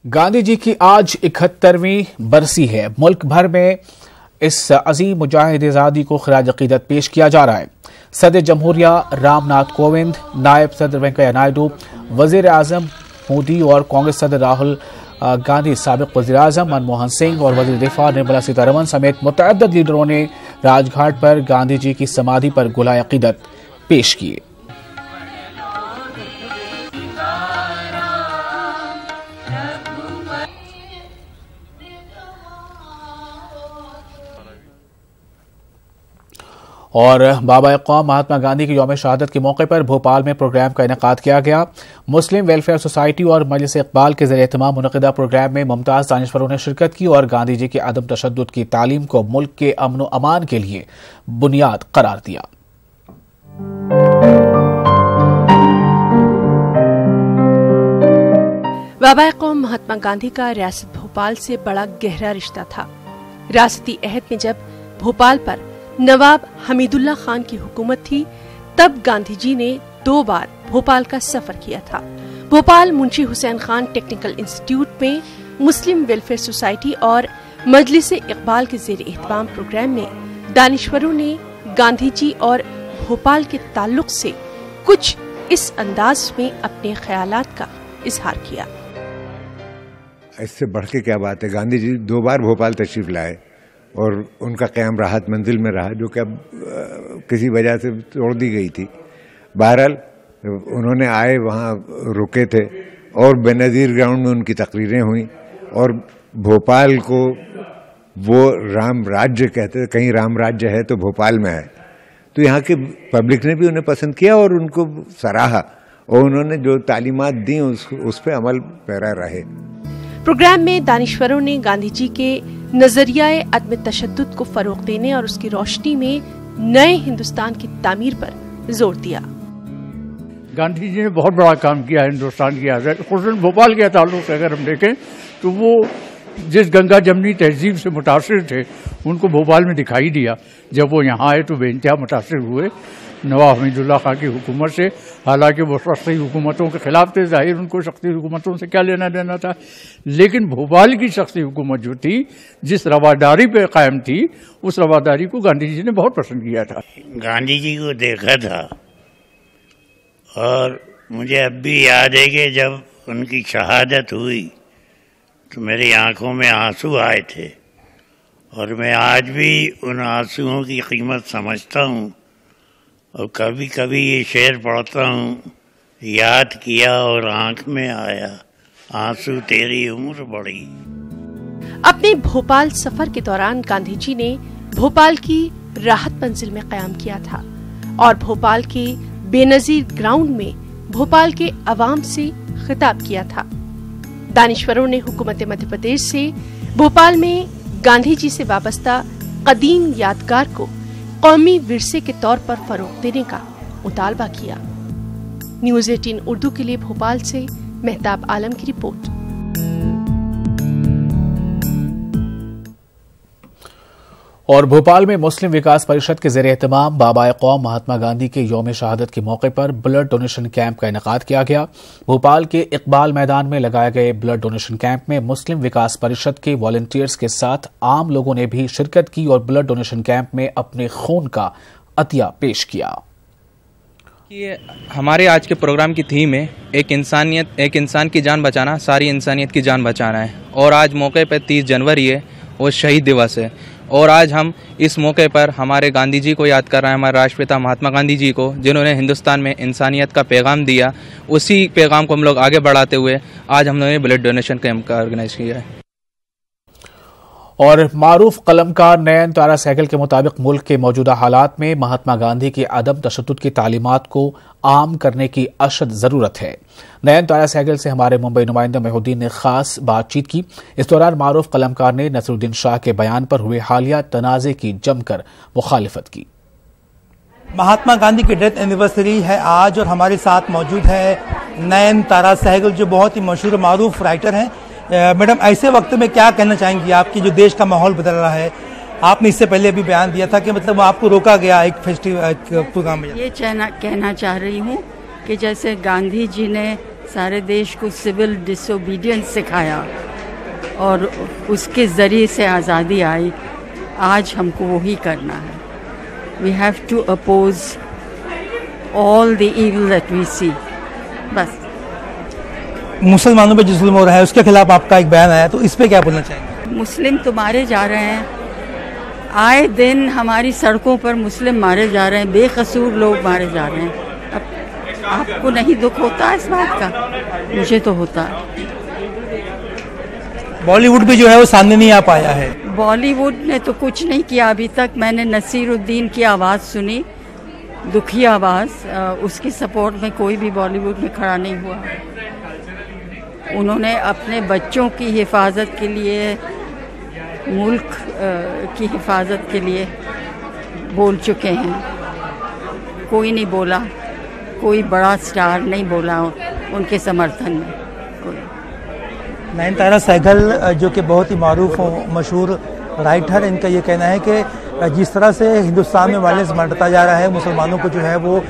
गांधी जी की आज 71वीं बरसी है। मुल्क भर में इस अजीम मुजाहिद आजादी को खिराज अकीदत पेश किया जा रहा है। सदर जमहूरिया रामनाथ कोविंद, नायब सदर वेंकैया नायडू, वजीर आजम मोदी और कांग्रेस सदर राहुल गांधी, साबिक वजीर आजम मनमोहन सिंह और वजीर दिफा निर्मला सीतारमण समेत मुतअद्दिद लीडरों ने राजघाट पर गांधी जी की समाधि पर गुलाए अकीदत पेश किए। और बाबा कौम महात्मा गांधी की यौम शहादत के मौके पर भोपाल में प्रोग्राम का इनेकाद किया गया। मुस्लिम वेलफेयर सोसाइटी और मजलिस इकबाल के ज़रिए एहतमाम मुनक़िदा प्रोग्राम में मुमताज़ दानिशवरों ने शिरकत की और गांधी जी के अदम तशद्दुद की तालीम को मुल्क के अमन व अमान के लिए बुनियाद करार दिया। बाबा कौम महात्मा गांधी का रियासत भोपाल से बड़ा गहरा रिश्ता था। रियासती अहद में जब भोपाल पर नवाब हमीदुल्ला खान की हुकूमत थी, तब गांधी जी ने 2 बार भोपाल का सफर किया था। भोपाल मुंशी हुसैन खान टेक्निकल इंस्टीट्यूट में मुस्लिम वेलफेयर सोसाइटी और मजलिस इकबाल के ज़ेर एहतमाम प्रोग्राम में दानिशवरों ने गांधी जी और भोपाल के ताल्लुक से कुछ इस अंदाज में अपने ख्यालात का इजहार किया। इससे बढ़ के क्या बात है। गांधी जी 2 बार भोपाल तशरीफ लाए और उनका क़याम राहत मंजिल में रहा, जो कि अब किसी वजह से तोड़ दी गई थी। बहरहाल उन्होंने आए, वहाँ रुके थे और बेनज़ीर ग्राउंड में उनकी तकरीरें हुई और भोपाल को वो राम राज्य कहते थे। कहीं राम राज्य है तो भोपाल में है। तो यहाँ की पब्लिक ने भी उन्हें पसंद किया और उनको सराहा और उन्होंने जो तालीमात दी उस पर अमल पैरा रहे। प्रोग्राम में दानिशवरों ने गांधी जी के नजरियाए अदम तशद्दुद को फरोग देने और उसकी रोशनी में नए हिंदुस्तान की तामीर पर जोर दिया। गांधी जी ने बहुत बड़ा काम किया हिंदुस्तान की आज़ादी। खुसूसन भोपाल के ताल्लुक से अगर हम देखें तो वो जिस गंगा जमनी तहजीब से मुतासिर थे, उनको भोपाल में दिखाई दिया। जब वो यहाँ आए तो बेइंतहा मुतासिर हुए नवाब हमीदुल्ला खान की हुकूमत से। हालांकि वो सख्ती हुकूमतों के खिलाफ थे, जाहिर उनको सख्ती हुकूमतों से क्या लेना देना था, लेकिन भोपाल की सख्ती हुकूमत जो थी, जिस रवादारी पे कायम थी, उस रवादारी को गांधी जी ने बहुत पसंद किया था। गांधी जी को देखा था और मुझे अब भी याद है कि जब उनकी शहादत हुई तो मेरी आंखों में आंसू आए थे और मैं आज भी उन आंसुओं की कीमत समझता हूँ और कभी कभी ये शेर पढ़ता हूँ, याद किया और आंख में आया आंसू तेरी उम्र बढ़ी। अपने भोपाल सफर के दौरान गांधी जी ने भोपाल की राहत मंजिल में कयाम किया था और भोपाल के बेनजीर ग्राउंड में भोपाल के अवाम से खिताब किया था। दानिशवरों ने हुकूमत मध्य प्रदेश से भोपाल में गांधी जी से वाबस्ता कदीम यादगार को कौमी विरसे के तौर पर फरोग देने का मुतालबा किया। न्यूज़ 18 उर्दू के लिए भोपाल से मेहताब आलम की रिपोर्ट। और भोपाल में मुस्लिम विकास परिषद के ज़रिए एहतमाम बाबा कौम महात्मा गांधी के यौम शहादत के मौके पर ब्लड डोनेशन कैंप का इनेकाद किया गया। भोपाल के इकबाल मैदान में लगाए गए ब्लड डोनेशन कैंप में मुस्लिम विकास परिषद के वॉलंटियर्स के साथ आम लोगों ने भी शिरकत की और ब्लड डोनेशन कैंप में अपने खून का अतिया पेश किया। ये हमारे आज के प्रोग्राम की थीम है एक इंसान की जान बचाना, सारी इंसानियत की जान बचाना है। और आज मौके पर 30 जनवरी है और शहीद दिवस है और आज हम इस मौके पर हमारे गांधी जी को याद कर रहे हैं, हमारे राष्ट्रपिता महात्मा गांधी जी को, जिन्होंने हिंदुस्तान में इंसानियत का पैगाम दिया। उसी पैगाम को हम लोग आगे बढ़ाते हुए आज हमने ब्लड डोनेशन कैंप का ऑर्गेनाइज किया है। और मारूफ कलमकार नयन तारा सहगल के मुताबिक मुल्क के मौजूदा हालात में महात्मा गांधी की अदम तशद्दुद की तालीमात को आम करने की अशद जरूरत है। नयन तारा सहगल से हमारे मुंबई नुमाइंदा मेहुद्दीन ने खास बातचीत की। इस दौरान मारूफ कलमकार ने नसरुद्दीन शाह के बयान पर हुए हालिया तनाज़े की जमकर मुखालिफत की। महात्मा गांधी की डेथ एनिवर्सरी है आज और हमारे साथ मौजूद है नयन तारा सहगल, जो बहुत ही मशहूर मारूफ राइटर हैं। मैडम, ऐसे वक्त में क्या कहना चाहेंगी आपकी जो देश का माहौल बदल रहा है? आपने इससे पहले भी बयान दिया था कि मतलब आपको रोका गया एक फेस्टिवल प्रोग्राम में। ये कहना चाह रही हूँ कि जैसे गांधी जी ने सारे देश को सिविल डिसोबीडियंस सिखाया और उसके ज़रिए से आज़ादी आई। आज हमको वही करना है। We have to oppose all the evil that we see. बस मुसलमानों पे जो जुल्म हो रहा है उसके खिलाफ आपका एक बयान आया, तो इस पे क्या बोलना चाहेंगे? मुस्लिम तो मारे जा रहे हैं, आए दिन हमारी सड़कों पर मुस्लिम मारे जा रहे हैं, बेकसूर लोग मारे जा रहे हैं। अब आपको नहीं दुख होता इस बात का? मुझे तो होता है। बॉलीवुड भी जो है वो सामने नहीं आ पाया है। बॉलीवुड ने तो कुछ नहीं किया अभी तक। मैंने नसीरुद्दीन की आवाज़ सुनी, दुखी आवाज़, उसकी सपोर्ट में कोई भी बॉलीवुड में खड़ा नहीं हुआ। उन्होंने अपने बच्चों की हिफाजत के लिए, मुल्क की हिफाजत के लिए बोल चुके हैं। कोई नहीं बोला, कोई बड़ा स्टार नहीं बोला उनके समर्थन में। नयनतारा सहगल जो कि बहुत ही मारूफ और मशहूर राइटर, इनका ये कहना है कि जिस तरह से हिंदुस्तान में वायलेंस बढ़ता जा रहा है, मुसलमानों को जो है वो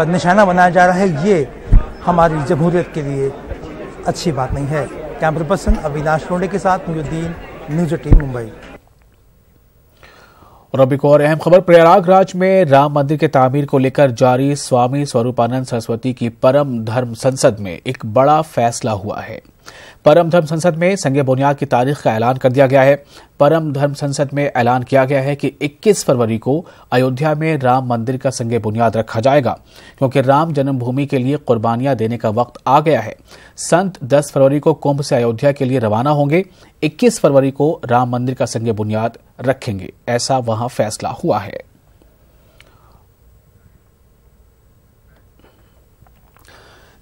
निशाना बनाया जा रहा है, ये हमारी जमहूरियत के लिए अच्छी बात नहीं है। कैमरा पर्सन अविनाश रोडे के साथ मुजुद्दीन, न्यूज़ 18 मुंबई। और अब एक और अहम खबर, प्रयागराज में राम मंदिर के तामीर को लेकर जारी स्वामी स्वरूपानंद सरस्वती की परम धर्म संसद में एक बड़ा फैसला हुआ है। परम धर्म संसद में संग बुनियाद की तारीख का ऐलान कर दिया गया है। परम धर्म संसद में ऐलान किया गया है कि 21 फरवरी को अयोध्या में राम मंदिर का संग बुनियाद रखा जाएगा, क्योंकि राम जन्मभूमि के लिए कुर्बानियां देने का वक्त आ गया है। संत 10 फरवरी को कुंभ से अयोध्या के लिए रवाना होंगे। 21 फरवरी को राम मंदिर का संग बुनियाद रखेंगे, ऐसा वहां फैसला हुआ है।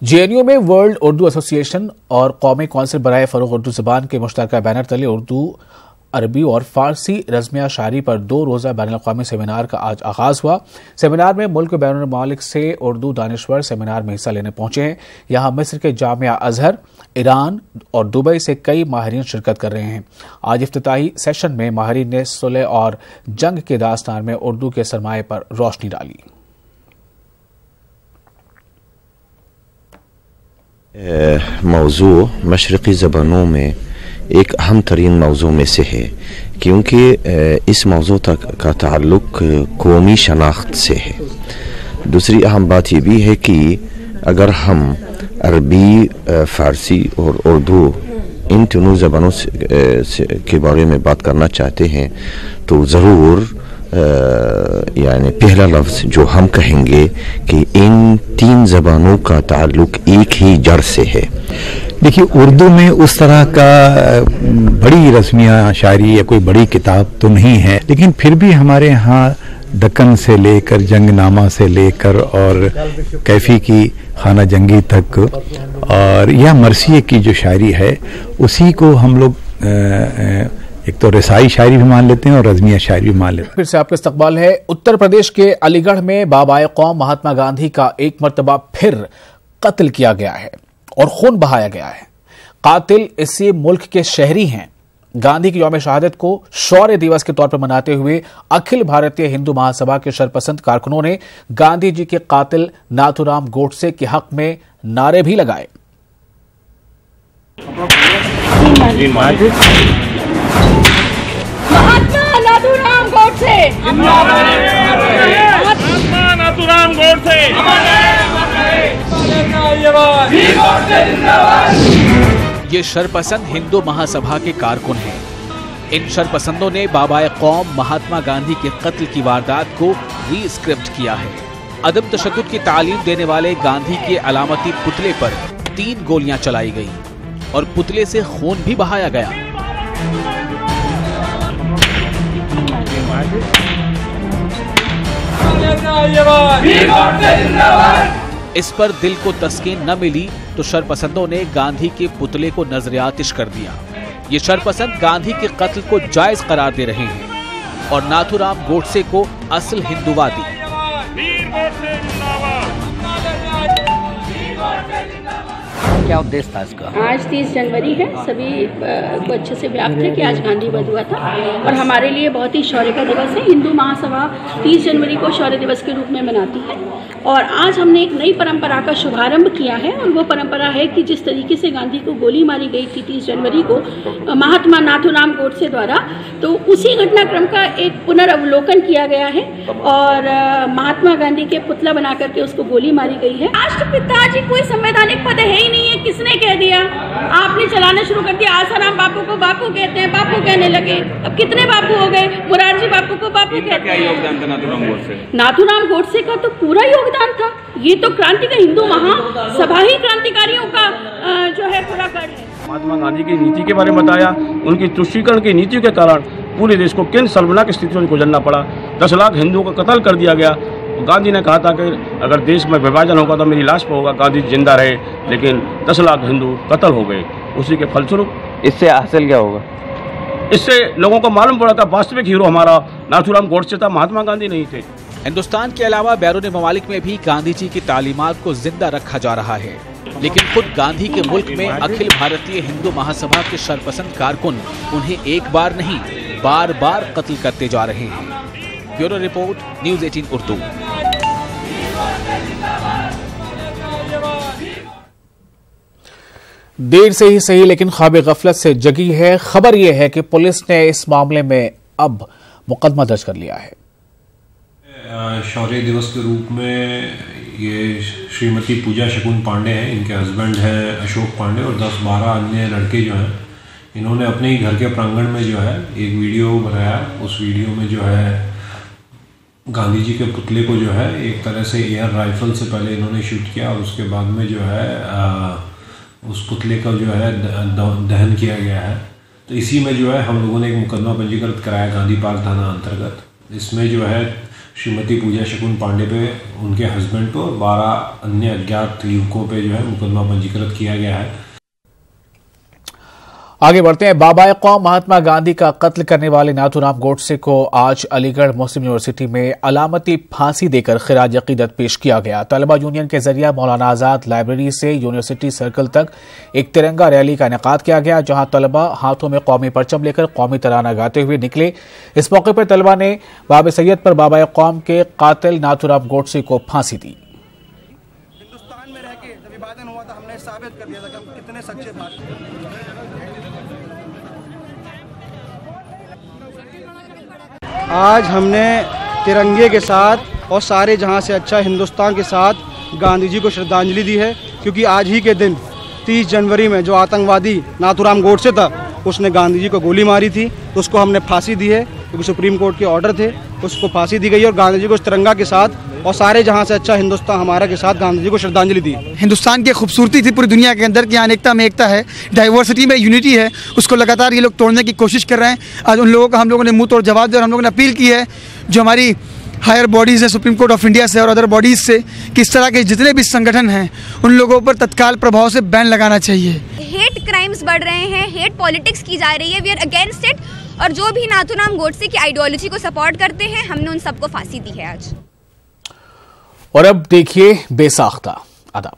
जेएनयू में वर्ल्ड उर्दू एसोसिएशन और कौमी कौंसिल बराए फरोग उर्दू ज़बान के मुश्तरका बैनर तले उर्दू, अरबी और फारसी रज़्मिया शायरी पर 2 रोज़ा बैनुल-अक़वामी सेमिनार का आज आगाज हुआ। सेमिनार में मुल्क बैनुल ममालिक से उर्दू दानिश्वर सेमिनार में हिस्सा लेने पहुंचे हैं। यहां मिस्र के जामिया अजहर, ईरान और दुबई से कई माहिरीन शिरकत कर रहे हैं। आज इफ्तिताही सेशन में माहिरीन ने सुलह और जंग के दास्तान में उर्दू के सरमाए पर रोशनी डाली। मौजू मशरक़ी ज़बानों में एक अहम तरीन मौजू में से है, क्योंकि इस मौजू तक का ताल्लुक कौमी शनाख्त से है। दूसरी अहम बात यह भी है कि अगर हम अरबी, फ़ारसी और उर्दू इन तीनों ज़बानों के बारे में बात करना चाहते हैं तो ज़रूर यानी पहला लफ्ज़ जो हम कहेंगे कि इन 3 ज़बानों का ताल्लुक एक ही जड़ से है। देखिए, उर्दू में उस तरह का बड़ी रस्मिया शायरी या कोई बड़ी किताब तो नहीं है, लेकिन फिर भी हमारे यहाँ दक्कन से लेकर जंगनामा से लेकर और कैफी की खाना जंगी तक और या मरसिए की जो शायरी है उसी को हम लोग एक तो रसाई शायरी भी मान लेते हैं और रज़्मिया शायरी भी मान लेते हैं। फिर से आपका इस्तकबाल है। उत्तर प्रदेश के अलीगढ़ में बाबाए कौम महात्मा गांधी का एक मर्तबा फिर कत्ल किया गया है और खून बहाया गया है। कातिल इसी मुल्क के शहरी हैं। गांधी की यौम शहादत को शौर्य दिवस के तौर पर मनाते हुए अखिल भारतीय हिंदू महासभा के शरपसंद कारकुनों ने गांधी जी के कातिल नाथूराम गोडसे के हक में नारे भी लगाए। महात्मा नाथूराम गोडसे, महात्मा नाथूराम गोडसे, ये शरपसंद हिंदू महासभा के कारकुन हैं। इन शरपसंदों ने बाबाए कौम महात्मा गांधी के कत्ल की वारदात को रीस्क्रिप्ट किया है। अदम तशद्दुद की तालीम देने वाले गांधी के अलामती पुतले पर 3 गोलियां चलाई गई और पुतले से खून भी बहाया गया। इस पर दिल को तस्कीन न मिली तो शरपसंदों ने गांधी के पुतले को नजर-ए-आतिश कर दिया। ये शरपसंद गांधी के कत्ल को जायज करार दे रहे हैं और नाथूराम गोडसे को असल हिंदूवादी। क्या उद्देश्य था इसका? आज 30 जनवरी है, सभी को अच्छे से व्याप्त है कि आज गांधी वध हुआ था और हमारे लिए बहुत ही शौर्य का दिवस है। हिंदू महासभा 30 जनवरी को शौर्य दिवस के रूप में मनाती है और आज हमने एक नई परंपरा का शुभारंभ किया है और वो परंपरा है कि जिस तरीके से गांधी को गोली मारी गई थी 30 जनवरी को महात्मा नाथूराम गोडसे द्वारा, तो उसी घटनाक्रम का एक पुनर्वलोकन किया गया है और महात्मा गांधी के पुतला बना करके उसको गोली मारी गई है। राष्ट्रपिता जी कोई संवैधानिक पद है ही नहीं है, किसने कह दिया? आपने चलाना शुरू कर दिया। आसाराम बापू को बापू कहते हैं, बापू कहने लगे। अब कितने बापू हो गए? मुरारजी बापू को बापू कहते हैं। नाथूराम गोडसे का तो पूरा योगदान था। ये तो क्रांति का हिंदू महासभा ही क्रांतिकारियों का जो है पूरा कर है। महात्मा गांधी की नीति के बारे में बताया। उनकी तुष्टीकरण की नीति के कारण पूरे देश को किन शर्मनाक स्थितियों से गुजरना पड़ा। 10 लाख हिंदुओं का कत्ल कर दिया गया। गांधी ने कहा था कि अगर देश में विभाजन होगा तो मेरी लाश पर होगा, गांधी जिंदा रहे, लेकिन 10 लाख हिंदू कत्ल हो गए। उसी के फलस्वरूप इससे हासिल क्या होगा? इससे लोगों को मालूम पड़ा था वास्तविक हीरो हमारा नाथूराम गोडसे था, महात्मा गांधी नहीं थे। हिंदुस्तान के अलावा बैरून ममालिक में भी गांधी जी की तालीमात को जिंदा रखा जा रहा है, लेकिन खुद गांधी के मुल्क में अखिल भारतीय हिंदू महासभा के शरपसंद कारकुन उन्हें एक बार नहीं बार बार कत्ल करते जा रहे हैं। Bureau report, news 18 Urdu. देर से ही सही लेकिन ख्वाब गफलत से जगी है खबर यह है कि पुलिस ने इस मामले में अब मुकदमा दर्ज कर लिया है। शौर्य दिवस के रूप में ये श्रीमती पूजा शकुन पांडे हैं, इनके हस्बैंड हैं अशोक पांडे और 10-12 अन्य लड़के जो हैं, इन्होंने अपने ही घर के प्रांगण में जो है एक वीडियो बनाया। उस वीडियो में जो है गांधी जी के पुतले को जो है एक तरह से एयर राइफल से पहले इन्होंने शूट किया और उसके बाद में जो है उस पुतले का जो है दहन किया गया है। तो इसी में जो है हम लोगों ने एक मुकदमा पंजीकृत कराया गांधी पार्क थाना अंतर्गत। इसमें जो है श्रीमती पूजा शकुन पांडे पे, उनके हस्बैंड पे और 12 अन्य अज्ञात युवकों पे जो है मुकदमा पंजीकृत किया गया है। आगे बढ़ते हैं। बाबाए कौम महात्मा गांधी का कत्ल करने वाले नाथूराम गोडसे को आज अलीगढ़ मुस्लिम यूनिवर्सिटी में अलामती फांसी देकर खिराज अकीदत पेश किया गया। तलबा यूनियन के जरिए मौलाना आजाद लाइब्रेरी से यूनिवर्सिटी सर्कल तक एक तिरंगा रैली का इनेकाद किया गया, जहां तलबा हाथों में कौमी परचम लेकर कौमी तराना गाते हुए निकले। इस मौके पर तलबा ने बाब सैयद पर बाबाए कौम के कातिल नाथूराम गोडसे को फांसी दी। हिंदुस्तान में रह के जब विभाजन हुआ था, हमने साबित कर दिया था कि हम कितने सच्चे भारतीय। आज हमने तिरंगे के साथ और सारे जहां से अच्छा हिंदुस्तान के साथ गांधी जी को श्रद्धांजलि दी है, क्योंकि आज ही के दिन 30 जनवरी में जो आतंकवादी नाथूराम गोडसे था उसने गांधी जी को गोली मारी थी, तो उसको हमने फांसी दी है, क्योंकि सुप्रीम कोर्ट के ऑर्डर थे, उसको फांसी दी गई और गांधी जी को इस तिरंगा के साथ और सारे जहां से अच्छा हिंदुस्तान हमारा के साथ गांधी जी को श्रद्धांजलि दी। हिंदुस्तान की खूबसूरती थी पूरी दुनिया के अंदर कि अनेकता में एकता है, डाइवर्सिटी में यूनिटी है, उसको लगातार ये लोग तोड़ने की कोशिश कर रहे हैं। आज उन लोगों का हम लोगों ने मुंह तोड़ जवाब दिया और हम लोगों ने अपील की है जो हमारी हायर बॉडीज़ है, सुप्रीम कोर्ट ऑफ इंडिया से और अदर बॉडीज़ से, कि इस तरह के जितने भी संगठन हैं उन लोगों पर तत्काल प्रभाव से बैन लगाना चाहिए। हेट क्राइम्स बढ़ रहे हैं, हेट पॉलिटिक्स की जा रही है, वी आर अगेंस्ट इट। और जो भी नाथूराम गोडसे की आइडियोलॉजी को सपोर्ट करते हैं, हमने उन सबको फांसी दी है आज। और अब देखिए बेसाख्ता। आदाब।